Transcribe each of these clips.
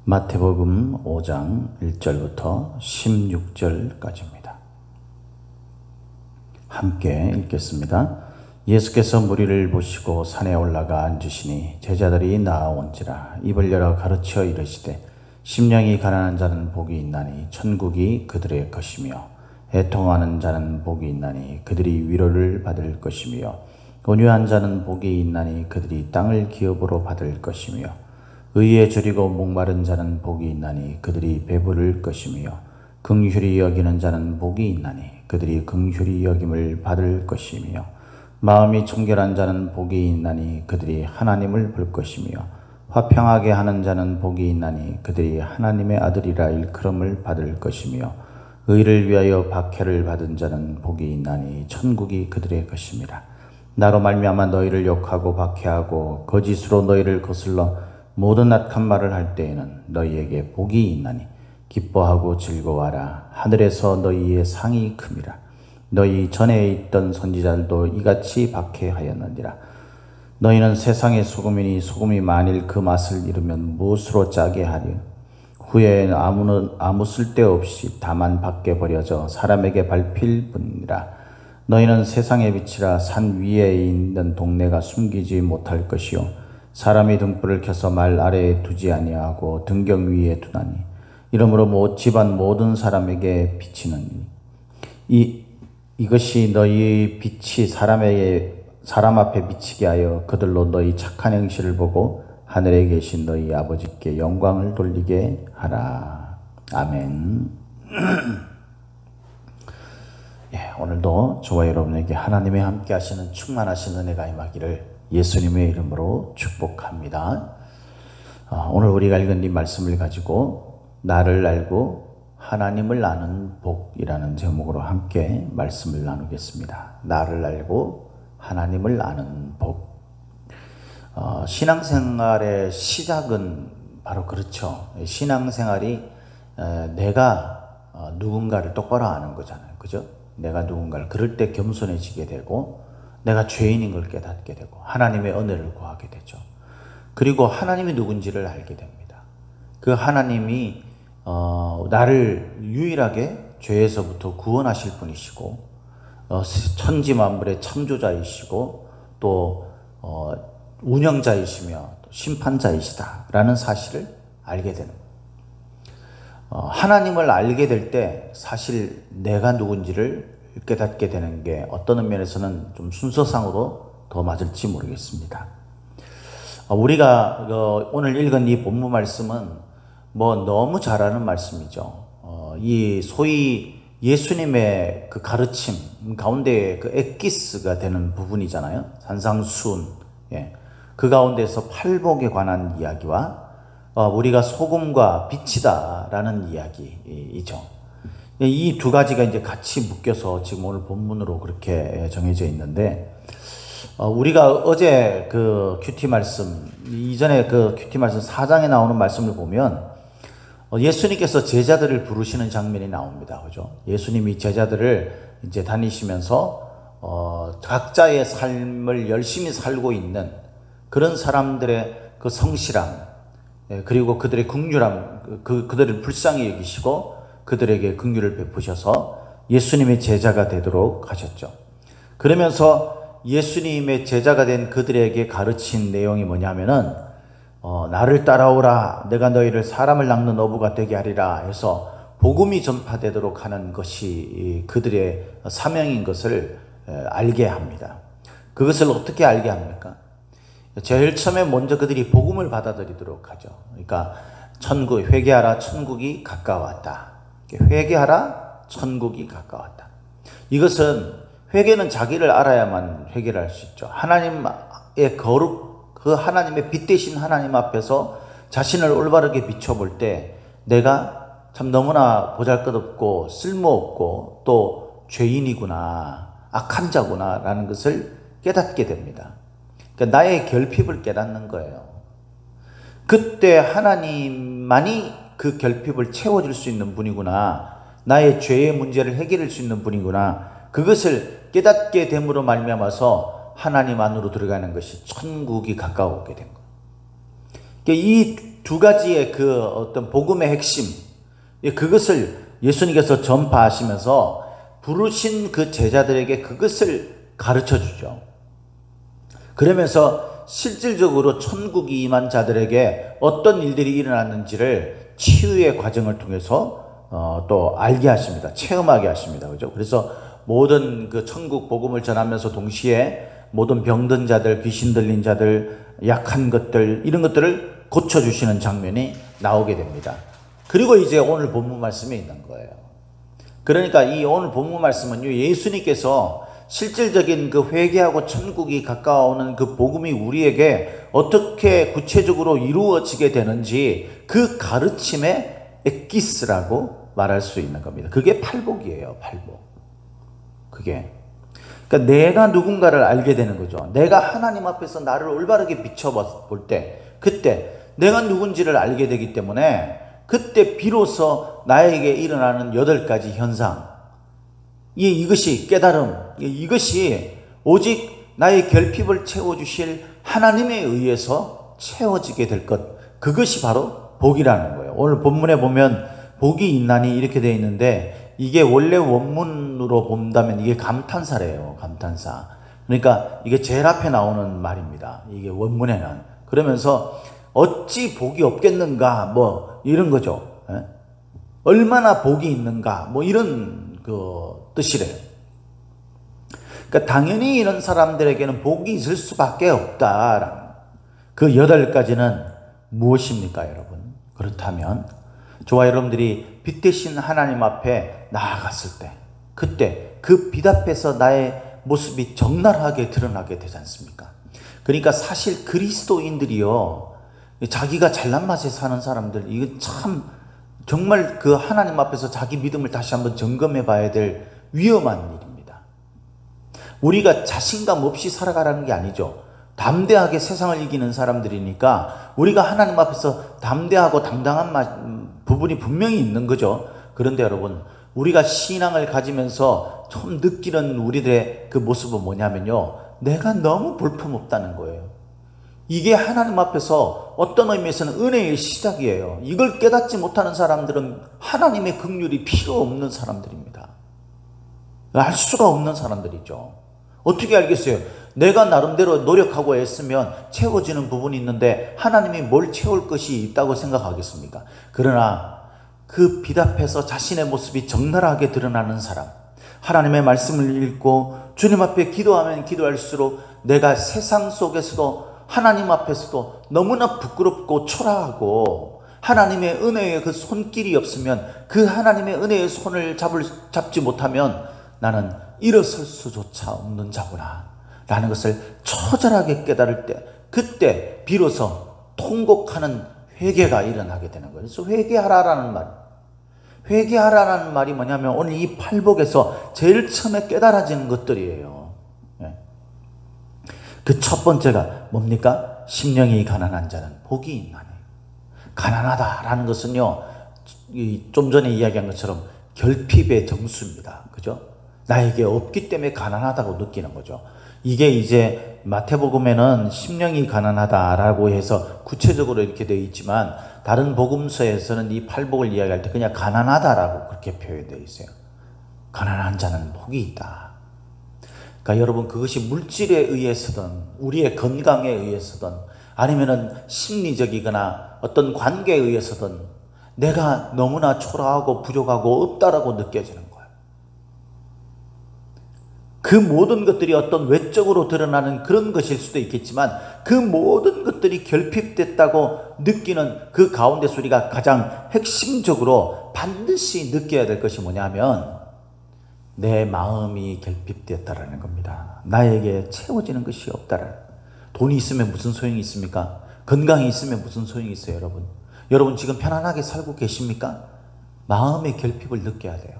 마태복음 5장 1절부터 16절까지입니다. 함께 읽겠습니다. 예수께서 무리를 보시고 산에 올라가 앉으시니 제자들이 나아온지라 입을 열어 가르쳐 이르시되 심령이 가난한 자는 복이 있나니 천국이 그들의 것이며 애통하는 자는 복이 있나니 그들이 위로를 받을 것이며 온유한 자는 복이 있나니 그들이 땅을 기업으로 받을 것이며 의에 줄이고 목마른 자는 복이 있나니 그들이 배부를 것이며 긍휼히 여기는 자는 복이 있나니 그들이 긍휼히 여김을 받을 것이며 마음이 청결한 자는 복이 있나니 그들이 하나님을 볼 것이며 화평하게 하는 자는 복이 있나니 그들이 하나님의 아들이라 일컬음을 받을 것이며 의를 위하여 박해를 받은 자는 복이 있나니 천국이 그들의 것임이라. 나로 말미암아 너희를 욕하고 박해하고 거짓으로 너희를 거슬러 모든 악한 말을 할 때에는 너희에게 복이 있나니 기뻐하고 즐거워하라. 하늘에서 너희의 상이 큼이라. 너희 전에 있던 선지자들도 이같이 박해하였느니라. 너희는 세상의 소금이니 소금이 만일 그 맛을 잃으면 무엇으로 짜게 하려? 후에 아무 쓸데없이 다만 밖에 버려져 사람에게 밟힐 뿐이라. 너희는 세상의 빛이라. 산 위에 있는 동네가 숨기지 못할 것이요 사람이 등불을 켜서 말 아래에 두지 아니하고 등경 위에 두나니 이러므로 집안 모든 사람에게 비치느니 이것이 너희 빛이 사람 앞에 비치게 하여 그들로 너희 착한 행실을 보고 하늘에 계신 너희 아버지께 영광을 돌리게 하라. 아멘. 오늘도 저와 여러분에게 하나님의 함께 하시는 충만하신 은혜가 임하기를 예수님의 이름으로 축복합니다. 오늘 우리가 읽은 이 말씀을 가지고 나를 알고 하나님을 아는 복이라는 제목으로 함께 말씀을 나누겠습니다. 나를 알고 하나님을 아는 복. 신앙생활의 시작은 바로 그렇죠. 신앙생활이 내가 누군가를 똑바로 아는 거잖아요. 그죠? 내가 누군가를 그럴 때 겸손해지게 되고 내가 죄인인 걸 깨닫게 되고 하나님의 은혜를 구하게 되죠. 그리고 하나님이 누군지를 알게 됩니다. 그 하나님이 나를 유일하게 죄에서부터 구원하실 분이시고 천지 만물의 창조자이시고 또 운영자이시며 또 심판자이시다라는 사실을 알게 되는 거예요. 하나님을 알게 될 때 사실 내가 누군지를 깨닫게 되는 게 어떤 면에서는 좀 순서상으로 더 맞을지 모르겠습니다. 우리가 오늘 읽은 이 본문 말씀은 너무 잘 아는 말씀이죠. 이 소위 예수님의 그 가르침 가운데 그 엑기스가 되는 부분이잖아요. 산상수훈. 그 가운데서 팔복에 관한 이야기와 우리가 소금과 빛이다라는 이야기이죠. 이 두 가지가 이제 같이 묶여서 지금 오늘 본문으로 그렇게 정해져 있는데, 우리가 어제 그 큐티 말씀, 이전에 그 큐티 말씀 4장에 나오는 말씀을 보면, 예수님께서 제자들을 부르시는 장면이 나옵니다. 그죠? 예수님이 제자들을 이제 다니시면서, 각자의 삶을 열심히 살고 있는 그런 사람들의 그 성실함, 그리고 그들의 긍휼함, 그들을 불쌍히 여기시고, 그들에게 긍휼을 베푸셔서 예수님의 제자가 되도록 하셨죠. 그러면서 예수님의 제자가 된 그들에게 가르친 내용이 뭐냐면은 나를 따라오라 내가 너희를 사람을 낚는 어부가 되게 하리라 해서 복음이 전파되도록 하는 것이 그들의 사명인 것을 알게 합니다. 그것을 어떻게 알게 합니까? 제일 처음에 먼저 그들이 복음을 받아들이도록 하죠. 그러니까 회개하라 천국이 가까웠다. 회개하라 천국이 가까웠다. 이것은 회개는 자기를 알아야만 회개를 할 수 있죠. 하나님의 거룩, 그 하나님의 빛 대신 하나님 앞에서 자신을 올바르게 비춰볼 때 내가 참 너무나 보잘것없고 쓸모없고 또 죄인이구나, 악한 자구나 라는 것을 깨닫게 됩니다. 그러니까 나의 결핍을 깨닫는 거예요. 그때 하나님만이 그 결핍을 채워줄 수 있는 분이구나. 나의 죄의 문제를 해결할 수 있는 분이구나. 그것을 깨닫게 됨으로 말미암아서 하나님 안으로 들어가는 것이 천국이 가까워오게 된 거예요. 이 두 가지의 그 어떤 복음의 핵심, 그것을 예수님께서 전파하시면서 부르신 그 제자들에게 그것을 가르쳐 주죠. 그러면서 실질적으로 천국이 임한 자들에게 어떤 일들이 일어났는지를 치유의 과정을 통해서 또 알게 하십니다. 체험하게 하십니다. 그죠? 그래서 모든 그 천국 복음을 전하면서 동시에 모든 병든 자들, 귀신 들린 자들, 약한 것들, 이런 것들을 고쳐주시는 장면이 나오게 됩니다. 그리고 이제 오늘 본문 말씀에 있는 거예요. 그러니까 이 오늘 본문 말씀은요, 예수님께서 실질적인 그 회개하고 천국이 가까워오는 그 복음이 우리에게 어떻게 구체적으로 이루어지게 되는지 그 가르침의 엑기스라고 말할 수 있는 겁니다. 그게 팔복이에요, 팔복. 그게. 그러니까 내가 누군가를 알게 되는 거죠. 내가 하나님 앞에서 나를 올바르게 비춰볼 때, 그때 내가 누군지를 알게 되기 때문에 그때 비로소 나에게 일어나는 8가지 현상, 이것이 깨달음, 이것이 오직 나의 결핍을 채워주실 하나님에 의해서 채워지게 될 것, 그것이 바로 복이라는 거예요. 오늘 본문에 보면 복이 있나니 이렇게 되어 있는데 이게 원래 원문으로 본다면 이게 감탄사래요. 감탄사. 그러니까 이게 제일 앞에 나오는 말입니다. 이게 원문에는. 그러면서 어찌 복이 없겠는가 뭐 이런 거죠. 얼마나 복이 있는가 뭐 이런 그 뜻이래요. 그러니까 당연히 이런 사람들에게는 복이 있을 수밖에 없다라는 그 8가지는 무엇입니까, 여러분? 그렇다면 저와 여러분들이 빛 대신 하나님 앞에 나아갔을 때, 그때 그 빛 앞에서 나의 모습이 적나라하게 드러나게 되지 않습니까? 그러니까 사실 그리스도인들이요, 자기가 잘난 맛에 사는 사람들, 이거 참 정말 그 하나님 앞에서 자기 믿음을 다시 한번 점검해 봐야 될 위험한 일입니다. 우리가 자신감 없이 살아가라는 게 아니죠. 담대하게 세상을 이기는 사람들이니까 우리가 하나님 앞에서 담대하고 당당한 부분이 분명히 있는 거죠. 그런데 여러분, 우리가 신앙을 가지면서 처음 느끼는 우리들의 그 모습은 뭐냐면요, 내가 너무 볼품없다는 거예요. 이게 하나님 앞에서 어떤 의미에서는 은혜의 시작이에요. 이걸 깨닫지 못하는 사람들은 하나님의 긍휼이 필요 없는 사람들입니다. 알 수가 없는 사람들이죠. 어떻게 알겠어요? 내가 나름대로 노력하고 애쓰면 채워지는 부분이 있는데 하나님이 뭘 채울 것이 있다고 생각하겠습니까? 그러나 그 빛 앞에서 자신의 모습이 적나라하게 드러나는 사람, 하나님의 말씀을 읽고 주님 앞에 기도하면 기도할수록 내가 세상 속에서도 하나님 앞에서도 너무나 부끄럽고 초라하고 하나님의 은혜의 그 손길이 없으면, 그 하나님의 은혜의 손을 잡지 못하면 나는 일어설 수조차 없는 자구나 라는 것을 처절하게 깨달을 때, 그때 비로소 통곡하는 회개가 일어나게 되는 거예요. 그래서 회개하라라는 말이 뭐냐면 오늘 이 팔복에서 제일 처음에 깨달아지는 것들이에요. 그 첫 번째가 뭡니까? 심령이 가난한 자는 복이 있나니. 가난하다라는 것은요, 좀 전에 이야기한 것처럼 결핍의 정수입니다. 그죠? 나에게 없기 때문에 가난하다고 느끼는 거죠. 이게 이제 마태복음에는 심령이 가난하다라고 해서 구체적으로 이렇게 되어 있지만 다른 복음서에서는 이 팔복을 이야기할 때 그냥 가난하다라고 그렇게 표현되어 있어요. 가난한 자는 복이 있다. 그러니까 여러분, 그것이 물질에 의해서든 우리의 건강에 의해서든 아니면은 심리적이거나 어떤 관계에 의해서든 내가 너무나 초라하고 부족하고 없다라고 느껴지는 거예요. 그 모든 것들이 어떤 외적으로 드러나는 그런 것일 수도 있겠지만 그 모든 것들이 결핍됐다고 느끼는 그 가운데 우리가 가장 핵심적으로 반드시 느껴야 될 것이 뭐냐면 내 마음이 결핍됐다라는 겁니다. 나에게 채워지는 것이 없다라는. 돈이 있으면 무슨 소용이 있습니까? 건강이 있으면 무슨 소용이 있어요, 여러분? 여러분 지금 편안하게 살고 계십니까? 마음의 결핍을 느껴야 돼요.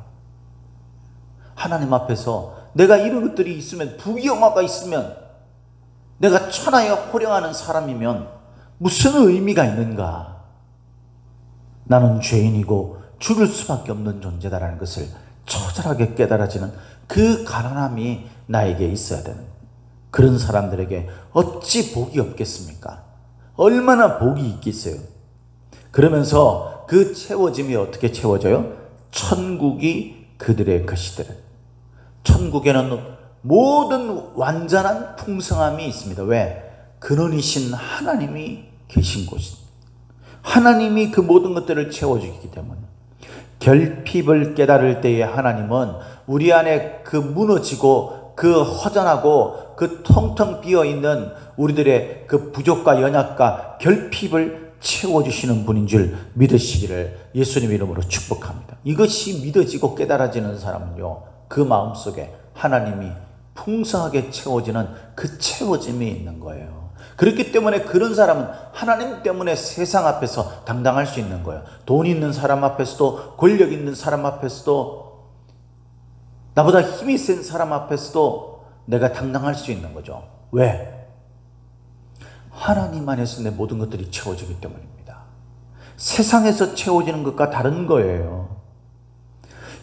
하나님 앞에서 내가 이런 것들이 있으면, 부귀영화가 있으면, 내가 천하에 호령하는 사람이면 무슨 의미가 있는가? 나는 죄인이고 죽을 수밖에 없는 존재다라는 것을 처절하게 깨달아지는 그 가난함이 나에게 있어야 되는, 그런 사람들에게 어찌 복이 없겠습니까? 얼마나 복이 있겠어요? 그러면서 그 채워짐이 어떻게 채워져요? 천국이 그들의 것이더라. 천국에는 모든 완전한 풍성함이 있습니다. 왜? 근원이신 하나님이 계신 곳입니다. 하나님이 그 모든 것들을 채워주기 때문에. 결핍을 깨달을 때에 하나님은 우리 안에 그 무너지고 그 허전하고 그 텅텅 비어있는 우리들의 그 부족과 연약과 결핍을 채워주시는 분인 줄 믿으시기를 예수님 이름으로 축복합니다. 이것이 믿어지고 깨달아지는 사람은요, 그 마음속에 하나님이 풍성하게 채워지는 그 채워짐이 있는 거예요. 그렇기 때문에 그런 사람은 하나님 때문에 세상 앞에서 당당할 수 있는 거예요. 돈 있는 사람 앞에서도, 권력 있는 사람 앞에서도, 나보다 힘이 센 사람 앞에서도 내가 당당할 수 있는 거죠. 왜? 하나님 안에서 내 모든 것들이 채워지기 때문입니다. 세상에서 채워지는 것과 다른 거예요.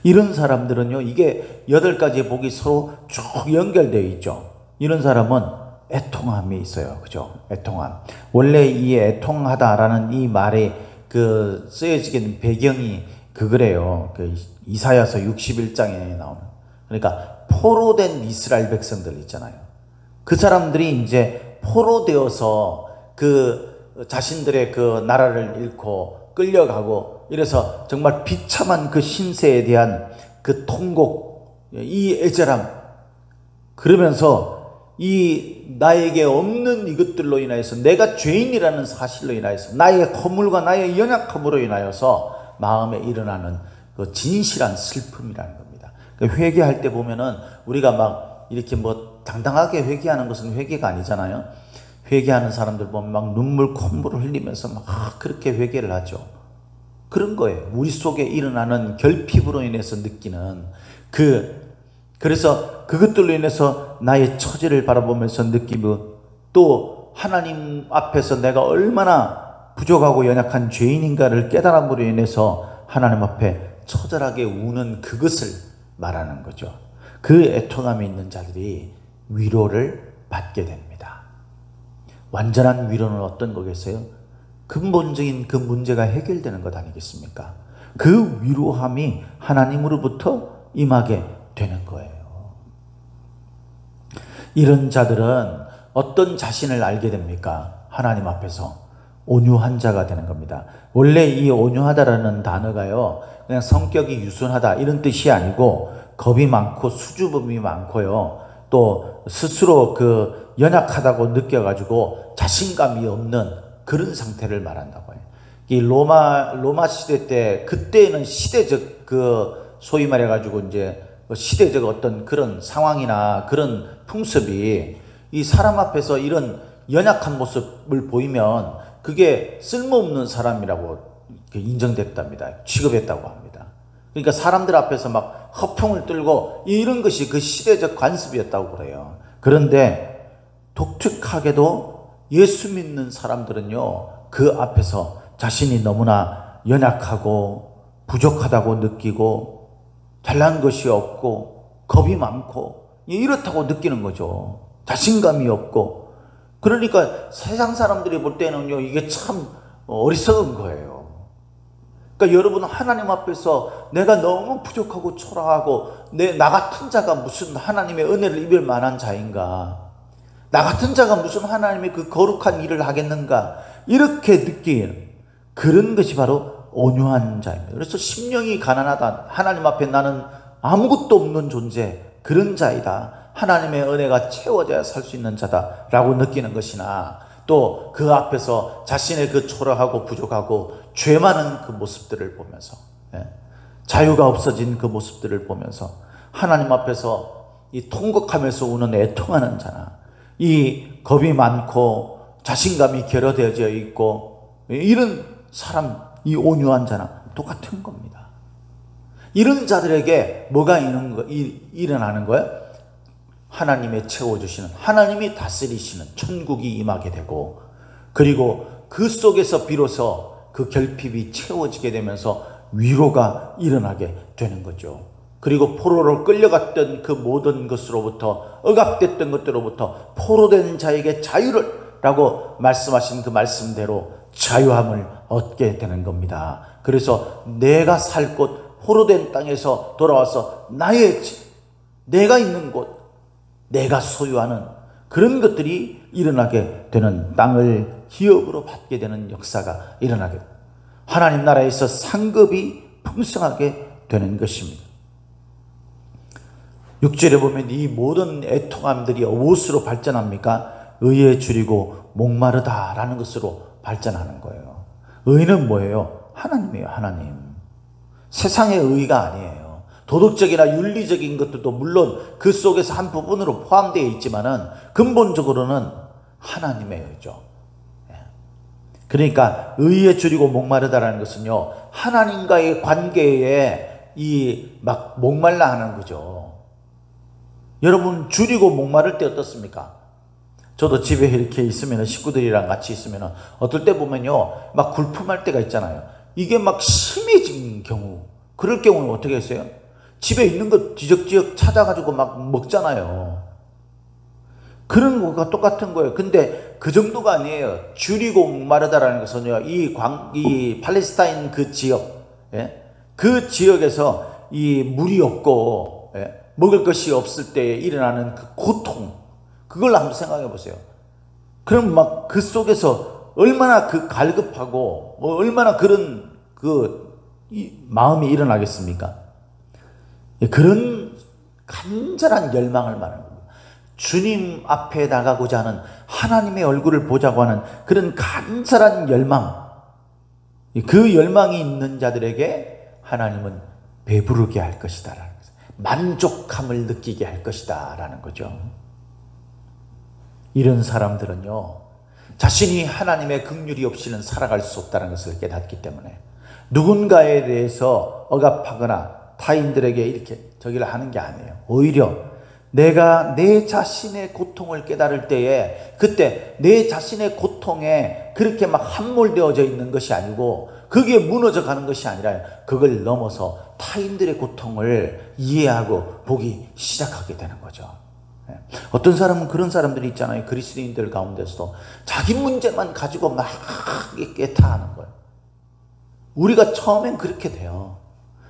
이런 사람들은요, 이게 8가지의 복이 서로 쭉 연결되어 있죠. 이런 사람은 애통함이 있어요. 그죠? 애통함. 원래 이 애통하다라는 이 말이 그 쓰여지게 된 배경이 그거래요. 그 이사야서 61장에 나오는. 그러니까 포로된 이스라엘 백성들 있잖아요. 그 사람들이 이제 포로되어서 그 자신들의 그 나라를 잃고 끌려가고 이래서 정말 비참한 그 신세에 대한 그 통곡, 이 애절함, 그러면서 이 나에게 없는 이것들로 인하여서 내가 죄인이라는 사실로 인하여서 나의 허물과 나의 연약함으로 인하여서 마음에 일어나는 그 진실한 슬픔이라는 겁니다. 회개할 때 보면은 우리가 막 이렇게 뭐 당당하게 회개하는 것은 회개가 아니잖아요. 회개하는 사람들 보면 막 눈물 콧물을 흘리면서 막 그렇게 회개를 하죠. 그런 거예요. 우리 속에 일어나는 결핍으로 인해서 느끼는 그래서 그것들로 인해서 나의 처지를 바라보면서 느끼고, 또 하나님 앞에서 내가 얼마나 부족하고 연약한 죄인인가를 깨달음으로 인해서 하나님 앞에 처절하게 우는 그것을 말하는 거죠. 그 애통함이 있는 자들이 위로를 받게 됩니다. 완전한 위로는 어떤 거겠어요? 근본적인 그 문제가 해결되는 것 아니겠습니까? 그 위로함이 하나님으로부터 임하게 되는 거예요. 이런 자들은 어떤 자신을 알게 됩니까? 하나님 앞에서 온유한 자가 되는 겁니다. 원래 이 온유하다라는 단어가요, 그냥 성격이 유순하다 이런 뜻이 아니고 겁이 많고 수줍음이 많고요, 또 스스로 그 연약하다고 느껴가지고 자신감이 없는 그런 상태를 말한다고 해요. 이 로마 시대 때, 그때는 시대적 그 소위 말해가지고 이제 시대적 어떤 그런 상황이나 그런 풍습이 이 사람 앞에서 이런 연약한 모습을 보이면 그게 쓸모없는 사람이라고 인정됐답니다. 취급했다고 합니다. 그러니까 사람들 앞에서 막 허풍을 떨고 이런 것이 그 시대적 관습이었다고 그래요. 그런데 독특하게도 예수 믿는 사람들은요, 그 앞에서 자신이 너무나 연약하고 부족하다고 느끼고 잘난 것이 없고 겁이 많고 이렇다고 느끼는 거죠. 자신감이 없고. 그러니까 세상 사람들이 볼 때는요, 이게 참 어리석은 거예요. 그러니까 여러분, 하나님 앞에서 내가 너무 부족하고 초라하고 나 같은 자가 무슨 하나님의 은혜를 입을 만한 자인가, 나 같은 자가 무슨 하나님의 그 거룩한 일을 하겠는가, 이렇게 느끼는 그런 것이 바로 온유한 자입니다. 그래서 심령이 가난하다, 하나님 앞에 나는 아무것도 없는 존재, 그런 자이다, 하나님의 은혜가 채워져야 살 수 있는 자다라고 느끼는 것이나, 또 그 앞에서 자신의 그 초라하고 부족하고 죄 많은 그 모습들을 보면서, 자유가 없어진 그 모습들을 보면서 하나님 앞에서 이 통곡하면서 우는 애통하는 자나, 이 겁이 많고 자신감이 결여되어져 있고 이런 사람, 이 온유한 자나 똑같은 겁니다. 이런 자들에게 뭐가 일어나는 거예요? 하나님의 채워주시는, 하나님이 다스리시는 천국이 임하게 되고, 그리고 그 속에서 비로소 그 결핍이 채워지게 되면서 위로가 일어나게 되는 거죠. 그리고 포로로 끌려갔던 그 모든 것으로부터, 억압됐던 것들로부터 포로된 자에게 자유를 라고 말씀하신 그 말씀대로 자유함을 얻게 되는 겁니다. 그래서 내가 살 곳 호로된 땅에서 돌아와서 나의 집, 내가 있는 곳, 내가 소유하는 그런 것들이 일어나게 되는, 땅을 기업으로 받게 되는 역사가 일어나게 됩니다. 하나님 나라에서 상급이 풍성하게 되는 것입니다. 6절에 보면 이 모든 애통함들이 무엇으로 발전합니까? 의에 줄이고 목마르다라는 것으로 발전하는 거예요. 의는 뭐예요? 하나님이에요. 하나님. 세상의 의가 아니에요. 도덕적이나 윤리적인 것들도 물론 그 속에서 한 부분으로 포함되어 있지만은 근본적으로는 하나님의 의죠. 그러니까 의에 줄이고 목마르다라는 것은요, 하나님과의 관계에 막 목말라 하는 거죠. 여러분, 줄이고 목마를 때 어떻습니까? 저도 집에 이렇게 있으면, 식구들이랑 같이 있으면 어떨 때 보면요, 막 굴품할 때가 있잖아요. 이게 막 심해진 경우, 그럴 경우는 어떻게 했어요? 집에 있는 거 지적지적 찾아가지고 막 먹잖아요. 그런 거가 똑같은 거예요. 근데 그 정도가 아니에요. 줄이고 목마르다라는 것은요, 이 팔레스타인 그 지역, 그 지역에서 이 물이 없고, 먹을 것이 없을 때 일어나는 그 고통, 그걸 한번 생각해 보세요. 그럼 막 그 속에서 얼마나 그 갈급하고, 얼마나 그런 마음이 일어나겠습니까? 그런 간절한 열망을 말하는 겁니다. 주님 앞에 나가고자 하는, 하나님의 얼굴을 보자고 하는 그런 간절한 열망, 그 열망이 있는 자들에게 하나님은 배부르게 할 것이다 라는 거죠. 만족함을 느끼게 할 것이다 라는 거죠. 이런 사람들은요, 자신이 하나님의 긍휼이 없이는 살아갈 수 없다는 것을 깨닫기 때문에 누군가에 대해서 억압하거나 타인들에게 이렇게 저기를 하는 게 아니에요. 오히려 내가 내 자신의 고통을 깨달을 때에, 그때 내 자신의 고통에 그렇게 막 함몰되어져 있는 것이 아니고, 그게 무너져 가는 것이 아니라 그걸 넘어서 타인들의 고통을 이해하고 보기 시작하게 되는 거죠. 어떤 사람은 그런 사람들이 있잖아요. 그리스도인들 가운데서도 자기 문제만 가지고 막 깨타하는 거예요. 우리가 처음엔 그렇게 돼요.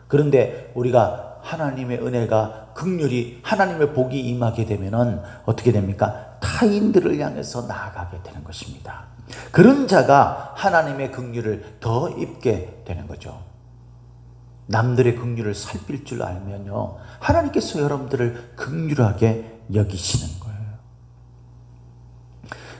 그런데 우리가 하나님의 은혜가, 긍휼이, 하나님의 복이 임하게 되면은 어떻게 됩니까? 타인들을 향해서 나아가게 되는 것입니다. 그런 자가 하나님의 긍휼을 더 입게 되는 거죠. 남들의 긍휼을 살필 줄 알면요, 하나님께서 여러분들을 긍휼하게 여기시는 거예요.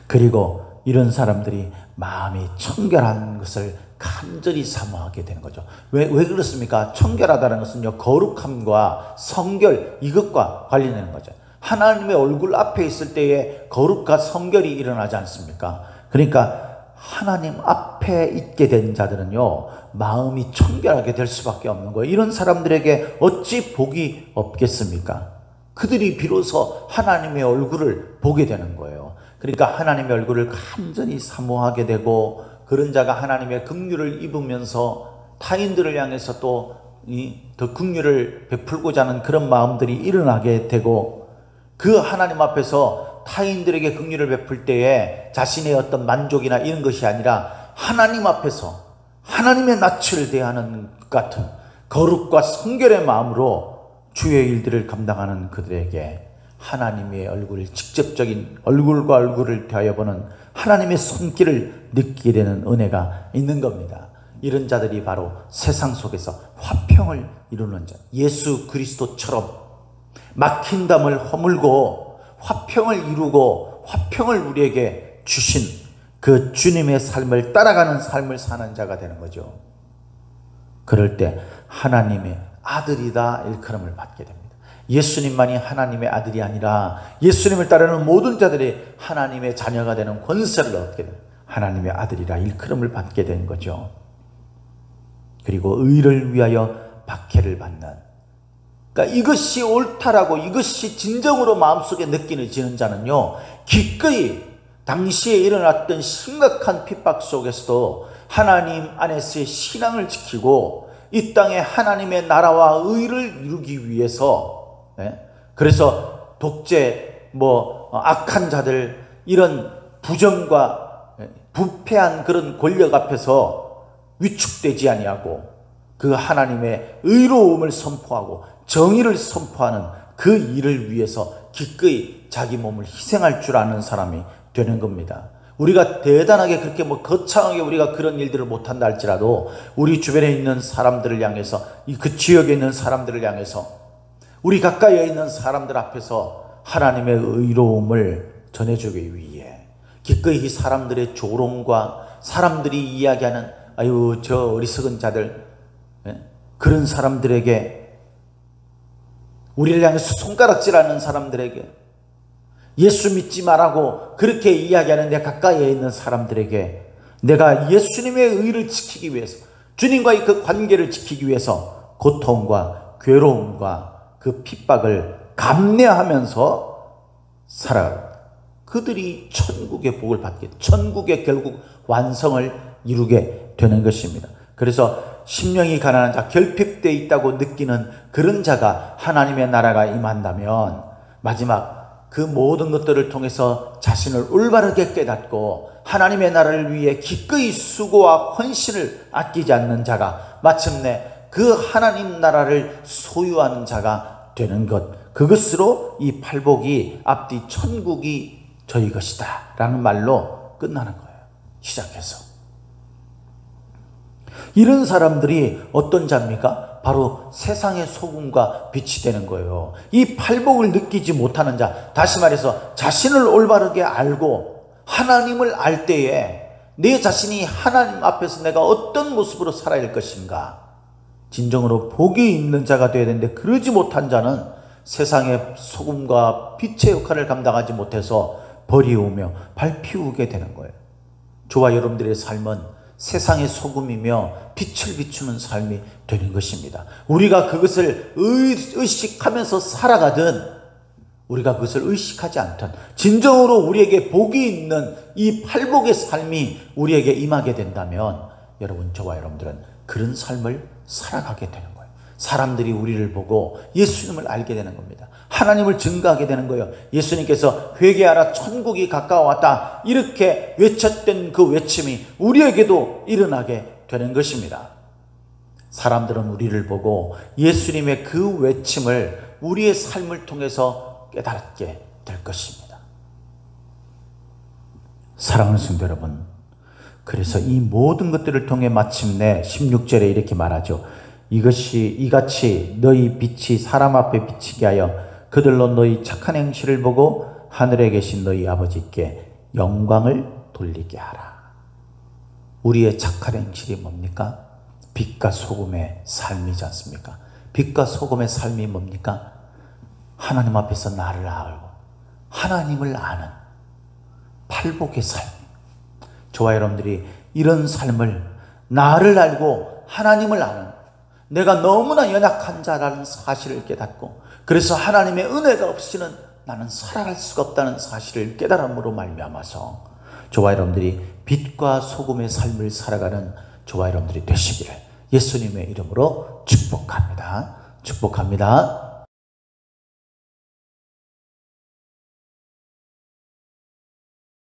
그리고 이런 사람들이 마음이 청결한 것을 간절히 사모하게 되는 거죠. 왜 그렇습니까? 청결하다는 것은요, 거룩함과 성결, 이것과 관련되는 거죠. 하나님의 얼굴 앞에 있을 때에 거룩과 성결이 일어나지 않습니까? 그러니까 하나님 앞에 있게 된 자들은요, 마음이 청결하게 될 수밖에 없는 거예요. 이런 사람들에게 어찌 복이 없겠습니까? 그들이 비로소 하나님의 얼굴을 보게 되는 거예요. 그러니까 하나님의 얼굴을 간절히 사모하게 되고, 그런 자가 하나님의 긍휼을 입으면서 타인들을 향해서 또 더 긍휼을 베풀고자 하는 그런 마음들이 일어나게 되고, 그 하나님 앞에서 타인들에게 긍휼을 베풀 때에 자신의 어떤 만족이나 이런 것이 아니라 하나님 앞에서 하나님의 낯을 대하는 것 같은 거룩과 성결의 마음으로 주의 일들을 감당하는 그들에게 하나님의 얼굴, 직접적인 얼굴과 얼굴을 대하여 보는 하나님의 손길을 느끼게 되는 은혜가 있는 겁니다. 이런 자들이 바로 세상 속에서 화평을 이루는 자, 예수 그리스도처럼 막힌 담을 허물고 화평을 이루고 화평을 우리에게 주신 그 주님의 삶을 따라가는 삶을 사는 자가 되는 거죠. 그럴 때 하나님의 아들이다 일컬음을 받게 됩니다. 예수님만이 하나님의 아들이 아니라 예수님을 따르는 모든 자들이 하나님의 자녀가 되는 권세를 얻게 됩니다. 하나님의 아들이라 일컬음을 받게 된 거죠. 그리고 의를 위하여 박해를 받는, 그러니까 이것이 옳다라고, 이것이 진정으로 마음속에 느끼는 자는요, 기꺼이 당시에 일어났던 심각한 핍박 속에서도 하나님 안에서의 신앙을 지키고 이 땅에 하나님의 나라와 의를 이루기 위해서, 그래서 독재, 악한 자들, 이런 부정과 부패한 그런 권력 앞에서 위축되지 아니하고 그 하나님의 의로움을 선포하고 정의를 선포하는 그 일을 위해서 기꺼이 자기 몸을 희생할 줄 아는 사람이 되는 겁니다. 우리가 대단하게 그렇게 거창하게 우리가 그런 일들을 못한다 할지라도 우리 주변에 있는 사람들을 향해서, 그 지역에 있는 사람들을 향해서, 우리 가까이에 있는 사람들 앞에서 하나님의 의로움을 전해주기 위해 기꺼이 사람들의 조롱과 사람들이 이야기하는 아유 저 어리석은 자들, 그런 사람들에게, 우리를 향해서 손가락질하는 사람들에게, 예수 믿지 말라고 그렇게 이야기하는 내 가까이에 있는 사람들에게 내가 예수님의 의를 지키기 위해서, 주님과의 그 관계를 지키기 위해서 고통과 괴로움과 그 핍박을 감내하면서 살아가는, 그들이 천국의 복을 받게, 천국의 결국 완성을 이루게 되는 것입니다. 그래서 심령이 가난한 자, 결핍되어 있다고 느끼는 그런 자가 하나님의 나라가 임한다면 마지막 그 모든 것들을 통해서 자신을 올바르게 깨닫고 하나님의 나라를 위해 기꺼이 수고와 헌신을 아끼지 않는 자가 마침내 그 하나님 나라를 소유하는 자가 되는 것, 그것으로 이 팔복이 앞뒤 천국이 저희 것이다 라는 말로 끝나는 거예요. 시작해서 이런 사람들이 어떤 자입니까? 바로 세상의 소금과 빛이 되는 거예요. 이 팔복을 느끼지 못하는 자, 다시 말해서 자신을 올바르게 알고 하나님을 알 때에 내 자신이 하나님 앞에서 내가 어떤 모습으로 살아야 할 것인가, 진정으로 복이 있는 자가 되어야 되는데 그러지 못한 자는 세상의 소금과 빛의 역할을 감당하지 못해서 버리우며 밟히우게 되는 거예요. 저와 여러분들의 삶은 세상의 소금이며 빛을 비추는 삶이 되는 것입니다. 우리가 그것을 의식하면서 살아가든 우리가 그것을 의식하지 않든 진정으로 우리에게 복이 있는 이 팔복의 삶이 우리에게 임하게 된다면 여러분, 저와 여러분들은 그런 삶을 살아가게 되는 거예요. 사람들이 우리를 보고 예수님을 알게 되는 겁니다. 하나님을 증거하게 되는 거예요. 예수님께서 회개하라 천국이 가까워왔다 이렇게 외쳤던 그 외침이 우리에게도 일어나게 되는 것입니다. 사람들은 우리를 보고 예수님의 그 외침을 우리의 삶을 통해서 깨닫게 될 것입니다. 사랑하는 성도 여러분, 그래서 이 모든 것들을 통해 마침내 16절에 이렇게 말하죠. 이같이 너희 빛이 사람 앞에 비치게 하여 그들로 너희 착한 행실을 보고 하늘에 계신 너희 아버지께 영광을 돌리게 하라. 우리의 착한 행실이 뭡니까? 빛과 소금의 삶이지 않습니까? 빛과 소금의 삶이 뭡니까? 하나님 앞에서 나를 알고 하나님을 아는 팔복의 삶. 저와 여러분들이 이런 삶을, 나를 알고 하나님을 아는, 내가 너무나 연약한 자라는 사실을 깨닫고 그래서 하나님의 은혜가 없이는 나는 살아갈 수가 없다는 사실을 깨달음으로 말미암아서 저와 여러분들이 빛과 소금의 삶을 살아가는 저와 여러분들이 되시기를 예수님의 이름으로 축복합니다. 축복합니다.